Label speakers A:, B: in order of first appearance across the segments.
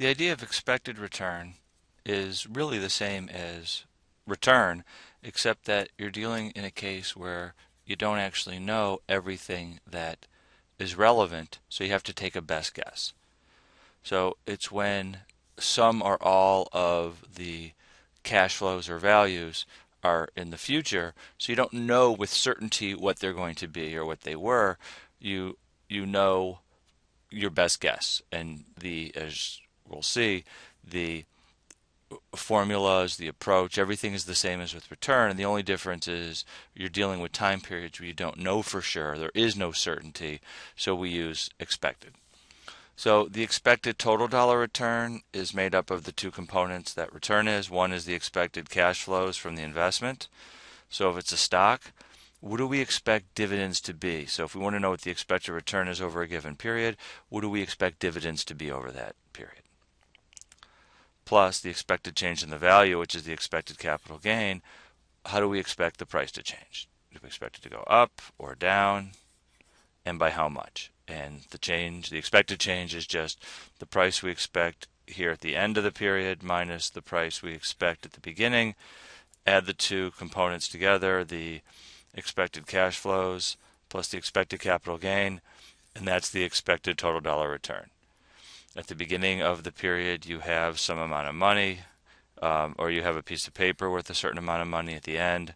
A: The idea of expected return is really the same as return, except that you're dealing in a case where you don't actually know everything that is relevant, so you have to take a best guess. So it's when some or all of the cash flows or values are in the future, so you don't know with certainty what they're going to be or what they were. You know your best guess, and as we'll see, the formulas, the approach, everything is the same as with return, and the only difference is you're dealing with time periods where you don't know for sure. There is no certainty, so we use expected. So the expected total dollar return is made up of the two components that return is. One is the expected cash flows from the investment. So if it's a stock, what do we expect dividends to be? So if we want to know what the expected return is over a given period, what do we expect dividends to be over that period? Plus the expected change in the value, which is the expected capital gain. How do we expect the price to change? Do we expect it to go up or down? And by how much? And the expected change is just the price we expect here at the end of the period minus the price we expect at the beginning. Add the two components together, the expected cash flows plus the expected capital gain, and that's the expected total dollar return. At the beginning of the period, you have some amount of money, or you have a piece of paper worth a certain amount of money. At the end,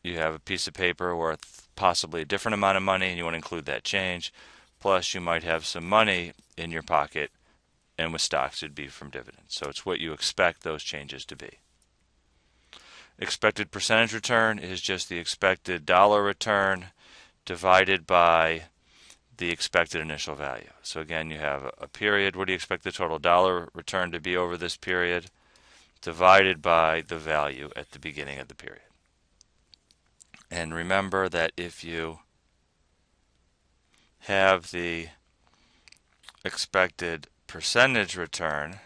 A: you have a piece of paper worth possibly a different amount of money, and you want to include that change. Plus, you might have some money in your pocket, and with stocks, it'd be from dividends. So it's what you expect those changes to be. Expected percentage return is just the expected dollar return divided by the expected initial value. So again, you have a period. What do you expect the total dollar return to be over this period? Divided by the value at the beginning of the period. And remember that if you have the expected percentage return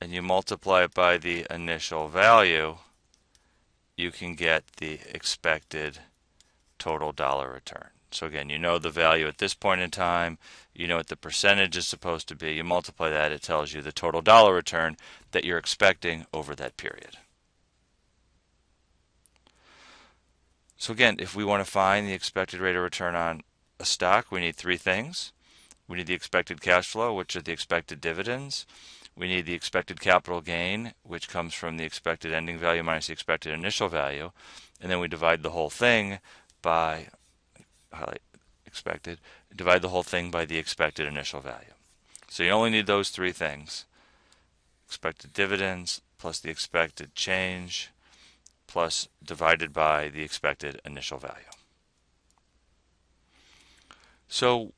A: and you multiply it by the initial value, you can get the expected total dollar return. So again, you know the value at this point in time, you know what the percentage is supposed to be, you multiply that, it tells you the total dollar return that you're expecting over that period. So again, if we want to find the expected rate of return on a stock, we need three things. We need the expected cash flow, which are the expected dividends. We need the expected capital gain, which comes from the expected ending value minus the expected initial value. And then we divide the whole thing by, divide the whole thing by the expected initial value. So you only need those three things. Expected dividends plus the expected change plus divided by the expected initial value. So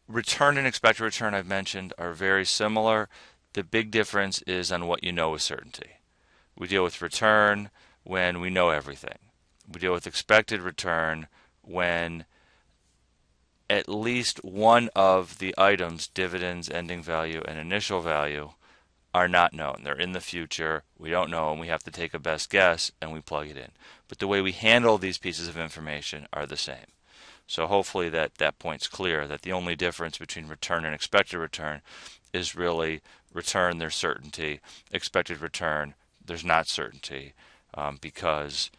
A: return and expected return I've mentioned are very similar. The big difference is on what you know with certainty. We deal with return when we know everything. We deal with expected return when at least one of the items, dividends, ending value, and initial value, are not known. They're in the future. We don't know, and we have to take a best guess, and we plug it in. But the way we handle these pieces of information are the same. So hopefully that point's clear, that the only difference between return and expected return is really return, there's certainty. Expected return, there's not certainty, because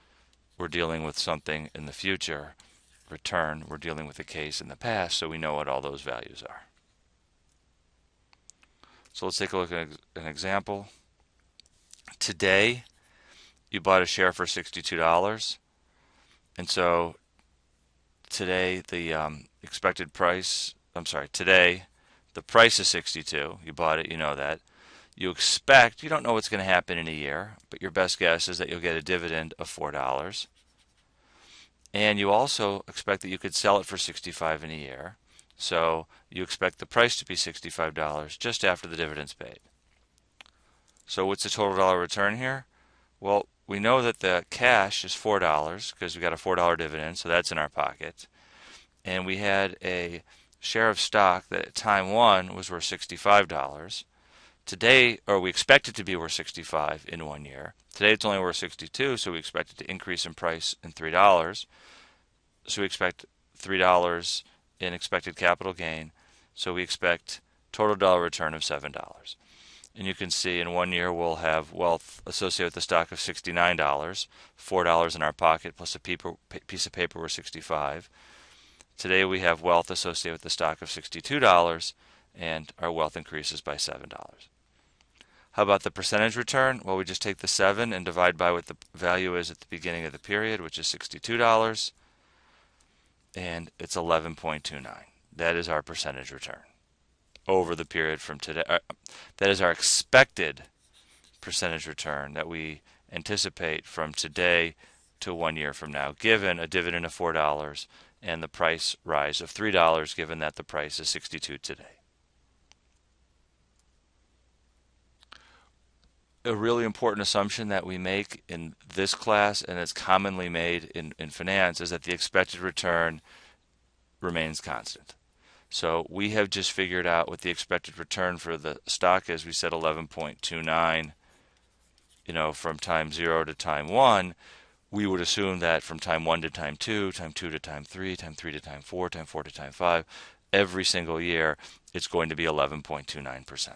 A: we're dealing with something in the future. Return, we're dealing with a case in the past, so we know what all those values are. So let's take a look at an example. Today, you bought a share for $62, and so today the today the price is 62. You bought it, you know that. You don't know what's going to happen in a year, but your best guess is that you'll get a dividend of $4. And you also expect that you could sell it for $65 in a year. So you expect the price to be $65 just after the dividend's paid. So what's the total dollar return here? Well, we know that the cash is $4 because we got a $4 dividend, so that's in our pocket. And we had a share of stock that at time one was worth $65. Today, or we expect it to be worth $65 in 1 year. Today it's only worth $62, so we expect it to increase in price in $3. So we expect $3 in expected capital gain. So we expect total dollar return of $7. And you can see in 1 year we'll have wealth associated with the stock of $69, $4 in our pocket plus a piece of paper worth $65. Today we have wealth associated with the stock of $62, and our wealth increases by $7. How about the percentage return? Well, we just take the 7 and divide by what the value is at the beginning of the period, which is $62, and it's 11.29. That is our percentage return over the period from today. That is our expected percentage return that we anticipate from today to 1 year from now, given a dividend of $4 and the price rise of $3, given that the price is 62 today. A really important assumption that we make in this class, and it's commonly made in finance, is that the expected return remains constant. So we have just figured out what the expected return for the stock is. We said 11.29, from time 0 to time 1. We would assume that from time 1 to time 2, time 2 to time 3, time 3 to time 4, time 4 to time 5, every single year it's going to be 11.29%.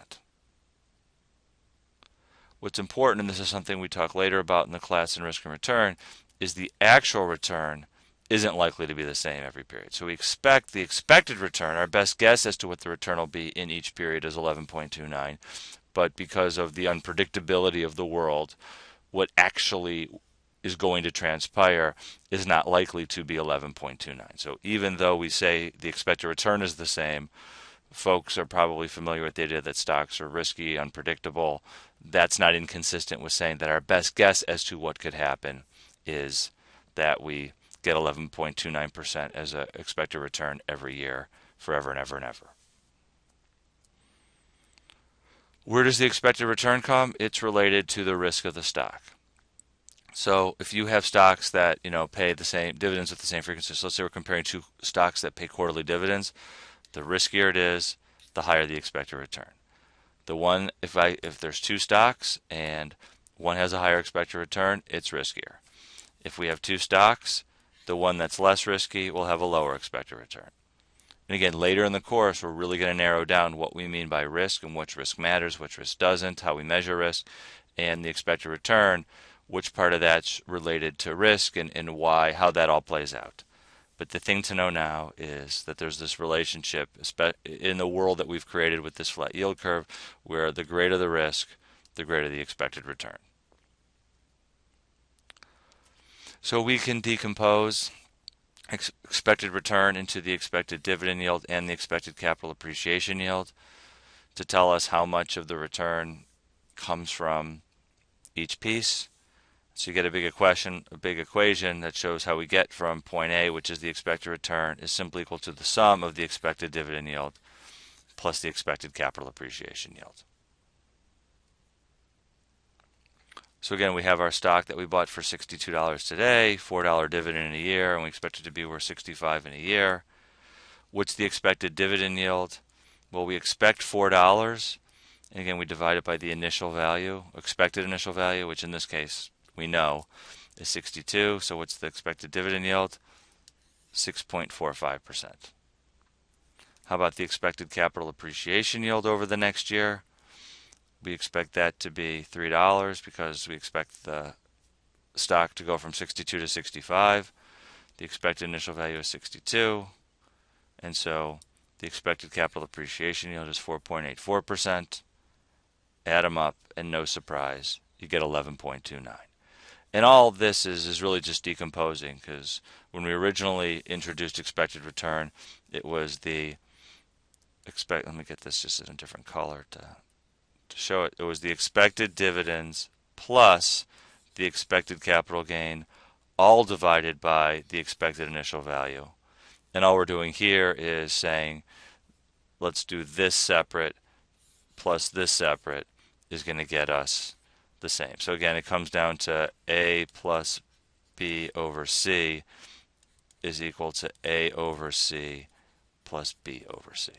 A: What's important, and this is something we talk later about in the class in risk and return, is the actual return isn't likely to be the same every period. So we expect the expected return, our best guess as to what the return will be in each period is 11.29. But because of the unpredictability of the world, what actually is going to transpire is not likely to be 11.29. So even though we say the expected return is the same, folks are probably familiar with the idea that stocks are risky, unpredictable. That's not inconsistent with saying that our best guess as to what could happen is that we get 11.29% as an expected return every year, forever and ever and ever. Where does the expected return come? It's related to the risk of the stock. So if you have stocks that pay the same dividends with the same frequency, so let's say we're comparing two stocks that pay quarterly dividends, the riskier it is, the higher the expected return. The one, if there's two stocks and one has a higher expected return, it's riskier. If we have two stocks, the one that's less risky will have a lower expected return. And again, later in the course, we're really going to narrow down what we mean by risk and which risk matters, which risk doesn't, how we measure risk, and the expected return, which part of that's related to risk and why, how that all plays out. But the thing to know now is that there's this relationship in the world that we've created with this flat yield curve, where the greater the risk, the greater the expected return. So we can decompose expected return into the expected dividend yield and the expected capital appreciation yield to tell us how much of the return comes from each piece. So you get a big equation that shows how we get from point A, which is the expected return, is simply equal to the sum of the expected dividend yield plus the expected capital appreciation yield. So again, we have our stock that we bought for $62 today, $4 dividend in a year, and we expect it to be worth $65 in a year. What's the expected dividend yield? Well, we expect $4, and again, we divide it by the initial value, expected initial value, which in this case we know is 62. So what's the expected dividend yield? 6.45%. How about the expected capital appreciation yield over the next year? We expect that to be $3 because we expect the stock to go from 62 to 65. The expected initial value is 62. And so the expected capital appreciation yield is 4.84%. Add them up, and no surprise, you get 11.29. And all of this is really just decomposing, because when we originally introduced expected return, it was the let me get this just in a different color to show it. It was the expected dividends plus the expected capital gain, all divided by the expected initial value. And all we're doing here is saying, let's do this separate plus this separate is going to get us the same. So again, it comes down to A plus B over C is equal to A over C plus B over C.